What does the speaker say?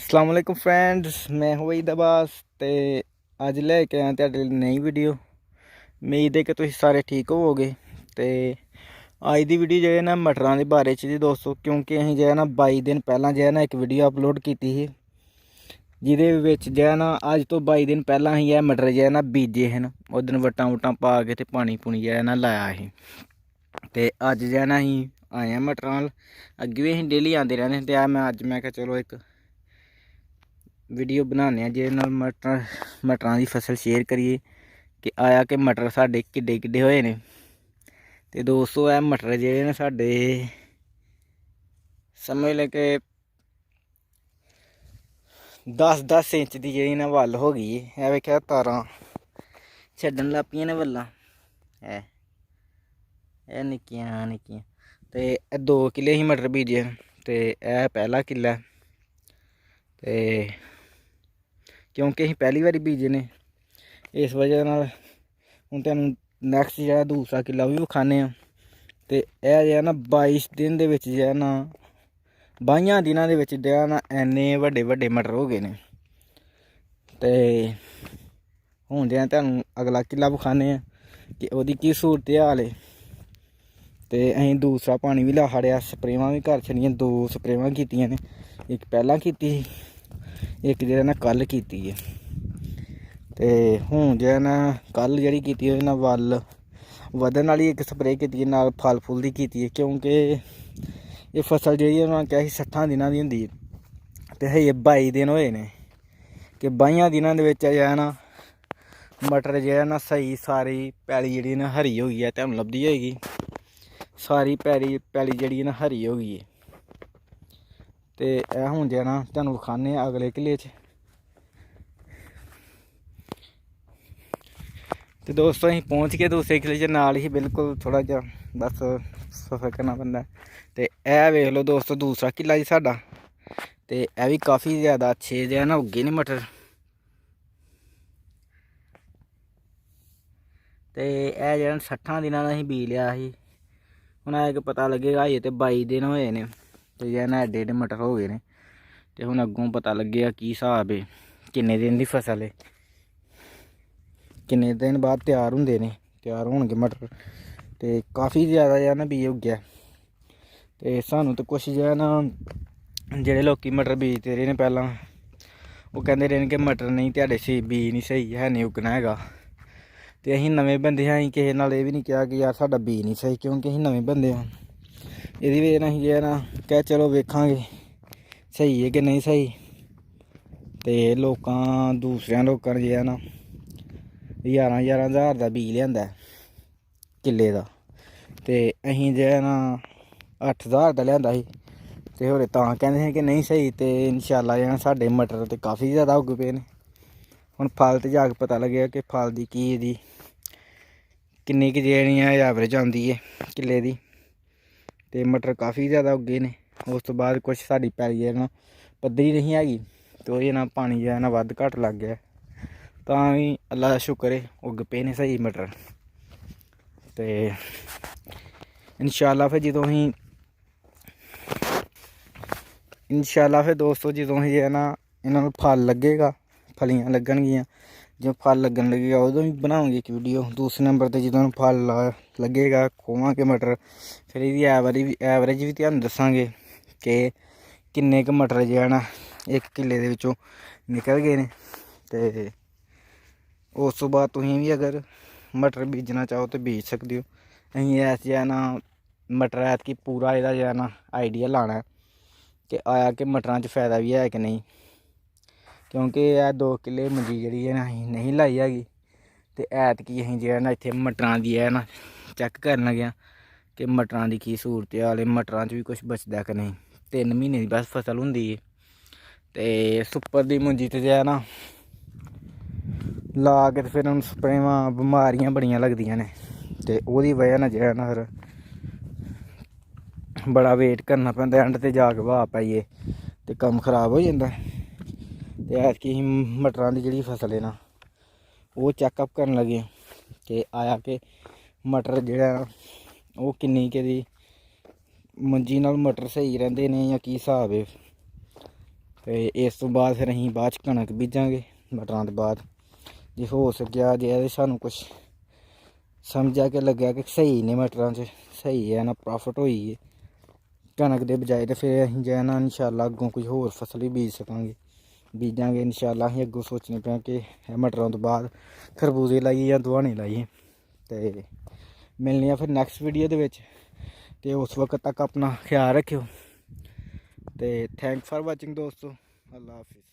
अस्सलाम वालेकुम फ्रेंड्स, मैं हूँ वहीद अब्बास ते अज लैके आया तुहाडे लई नई वीडियो। उम्मीद है कि तुसीं सारे ठीक होवोगे। ते अज दी वीडियो जो है ना मटरां दे बारे च जी दोस्तों, क्योंकि असीं जो है ना 22 दिन पहलां जो है ना एक वीडियो अपलोड की ही, जिहदे विच जो है ना अज तो 22 दिन पहलां असीं यह मटर जो है ना बीजे हैं। उस दिन वट्टां वुट्टां पा के ते पानी पूनी जो है ना लाया ही। ते अज जो है ना असीं आए हैं मटरां नाल। अग्गे भी असीं डेली आंदे रैंह्दे ते मैं अज मैं कहा चलो एक वीडियो बनाने जिहदे नाल मटरां दी फसल शेयर करिए कि आया कि मटर साडे किड्डे किड्डे होए ने। ते दोस्तों एह मटर जेह्ड़े ने साडे समझ लो कि 10-10 इंच दी जेह्ड़ी ना वल हो गई है। एह वेखेआ तारां छड्डन लग पियां ने वल्लां। एह निक्कियां निक्कियां ते 2 किल्ले ही मटर बीजे ते एह पहला किल्ला ऐ। ते क्योंकि असीं पहली बारी बीजे ने, इस वजह नाल हुण तुहानूं नैक्सट जेह्ड़ा दूसरा किल्ला ओह भी विखाने आं। ते एह जो है ना 22 दिन दे विच जो है ना 22 दिनां दे विच जो है ना इन्ने वड्डे वड्डे मटर हो गए ने। ते हुण जो तुहानूं अगला किल्ला विखाने आं कि ओहदी की सूरत हाल है। ते असीं दूसरा पानी भी ला छड़ेआ, स्प्रेवां भी कर छड़ियां। 2 स्प्रेवां कीतियां ने, इक पैह्लां कीती ही, इक जेह्ड़ा ना कल कीती है। ते हुण जो है ना कल जेह्ड़ी कीती ओह्दे नाल वल वधन आह्ली इक स्प्रे कीती नाल फल फुल दी कीती है। क्योंकि एह् फसल जेह्ड़ी है उन्होंने कहा 60 दिनां दी होंदी है ते अजें 22 दिन होए ने कि 22 दिनां दे विच जो है ना मटर जो है ना सही सारी पैली जेह्ड़ी ना हरी हो गई है। तुहानूं लभदी होएगी सारी पैली जेह्ड़ी ना हरी हो गई है। ते एह हुण जो है ना तुहानूं विखाने अगले किल्ले च। तो दोस्तों असीं पहुँच गए दूसरे किले च, नाल ही बिल्कुल थोड़ा जा बस सफर करना पैंदा। ते एह वेख लो दोस्तों दूसरा किला जी साडा। ते एह भी काफ़ी ज़्यादा अच्छे जो है ना उगे ने मटर। ते एह जेह्ड़ा 60 दिनां दा असीं बीऽ लिया ही। हुण एह कि पता लगेगा अजें ते 22 दिन होए ने ते जो है ना एड्डे एड्डे मटर हो गए ने। ते हुण अग्गों पता लग्गेगा की हिसाब है, किन्ने दिन दी फसल है, किन्ने दिन बाद तैयार होंदे ने, तैयार होणगे मटर। ते काफ़ी ज़्यादा जो है ना बीऽ उग्गेआ। ते सानूं तो कुछ जो है ना जेह्ड़े लोकी मटर बीजते रेह् ने पैह्लां, ओह् कहंदे रेह् ने कि मटर नहीं तुहाडे बीऽ नहीं सही है, नहीं उग्गना हैगा। ते असीं नमें बंदे आं, असीं किसे नाल एह् भी नहीं कहा कि यार साडा बीऽ नहीं सही, क्योंकि असीं नमें बंदे आं। एह्दी वजह नाल असीं जो है ना क्या चलो वेखांगे सही है कि नहीं सही। ते लोकां दूसरेयां लोकां ने जो है ना 11-11 हज़ार दा बीऽ लेआंदा ऐ किल्ले दा। ते असीं जो है ना 8 हज़ार दा लेआंदा ही। ते होरे तां कहंदे हे कि नहीं सही। ते इंशाअल्लाह जो है साडे मटर ते काफ़ी ज़्यादा उग्ग पे ने। हुण फल ते जाके पता लगेगा कि फल दी की एह्दी किन्नी क जेह्ड़ी एवरेज आंदी है किल्ले दी। ते मटर काफ़ी ज़्यादा उग्गे ने। उस तो बाद कुछ साडी पैली जो है ना पद्धरी नहीं हैगी, ते ओह्दी वजह नाल पानी जो है ना वध घट्ट लग गया। तां बी अल्लाह दा शुकर है उग्ग पे ने सही मटर। ते इंशाअल्लाह फिर जदों असीं इंशाअल्लाह फिर दोस्तों जदों असीं जो है ना इन्हां नूं फल लगेगा, फलियां लगणगियां, जो फल लगन लगेगा उदों भी बनावांगे एक वीडियो। दूसरे नंबर ते जदों फल लगेगा खोवांगे मटर, फिर एह्दी एवरेज भी तुहानूं दस्सांगे कि किन्ने क मटर जो है ना इक किल्ले दे विचों निकल गए ने। ते उस तो बाद तुसीं भी अगर मटर बीजना चाहो तो बीज सकदे हो। असीं ऐस जो है ना मटर ऐतकी पूरा एह्दा जो है ना आइडिया लाना है कि आया कि मटरां च फायदा भी है कि नहीं। क्योंकि एह 2 किल्ले मंजी जेह्ड़ी है ना असीं नहीं लाई हैगी। ते ऐतकी असीं जो है ना इत्थे मटरां दी है ना चैक करन लगे आं कि मटरां दी की सूरत हाल है, मटरां च भी कुछ बचदा कि नहीं। 3 म्हीने दी बस फसल हुंदी है। ते सुपर दी मुंजी ते जो है ना ला के ते फिर उन्नूं स्प्रेवां बमारियां बड़ियां लगदियां ने। ते ओह्दी वजह नाल जो है ना फिर बड़ा वेट करना पैंदा, एंड ते जाके भाऽ पाइयै ते कम्म खराब होई जंदा। ते ऐतकी असीं मटरां दी जेह्ड़ी फसल है ना ओह् चैकअप करन लगे कि आया कि मटर जेह्ड़ा ओह् किन्नी क दी मंजी नाल मटर स्हेई रैंह्दे ने जां की हिसाब है। ਤੇ ਇਸ ਤੋਂ ਬਾਅਦ ਫਿਰ ਅਸੀਂ ਬਾਅਦ 'ਚ ਕਣਕ ਬੀਜਾਂਗੇ ਮਟਰਾਂ ਤੋਂ ਬਾਅਦ। ਜੇ ਹੋ ਸਕਿਆ ਜੇ ਸਾਨੂੰ ਕੁਛ ਸਮਝਿਆ ਕਿ ਲੱਗਿਆ ਕਿ ਸਹੀ ਨੇ ਮਟਰਾਂ 'ਚ ਸਹੀ ਹੈ ਨਾ ਪ੍ਰੋਫਿਟ ਹੋਈ ਹੈ ਕਣਕ ਦੇ ਬਜਾਏ, ਤੇ ਫਿਰ ਅਸੀਂ ਜੇ ਨਾ ਇਨਸ਼ਾਅੱਲਾ ਅੱਗੋਂ ਕੋਈ ਹੋਰ ਫਸਲ ਵੀ ਬੀਜਾਂਗੇ ਇਨਸ਼ਾਅੱਲਾ। ਅਸੀਂ ਅੱਗੋਂ ਸੋਚਣੇ ਪਿਆ ਕਿ ਮਟਰਾਂ ਤੋਂ ਬਾਅਦ ਖਰਬੂਜ਼ੇ ਲਾਈਏ ਜਾਂ ਦੁਆਣੇ ਲਾਈਏ। ਤੇ ਮਿਲਣੇ ਆ ਫਿਰ ਨੈਕਸਟ ਵੀਡੀਓ ਦੇ ਵਿੱਚ, ਤੇ ਉਸ ਵਕਤ ਤੱਕ ਆਪਣਾ ਖਿਆਲ ਰੱਖਿਓ। ਤੇ ਥੈਂਕਸ ਫਾਰ ਵਾਚਿੰਗ ਦੋਸਤੋ, ਅੱਲਾ ਹਾਫਿਜ਼।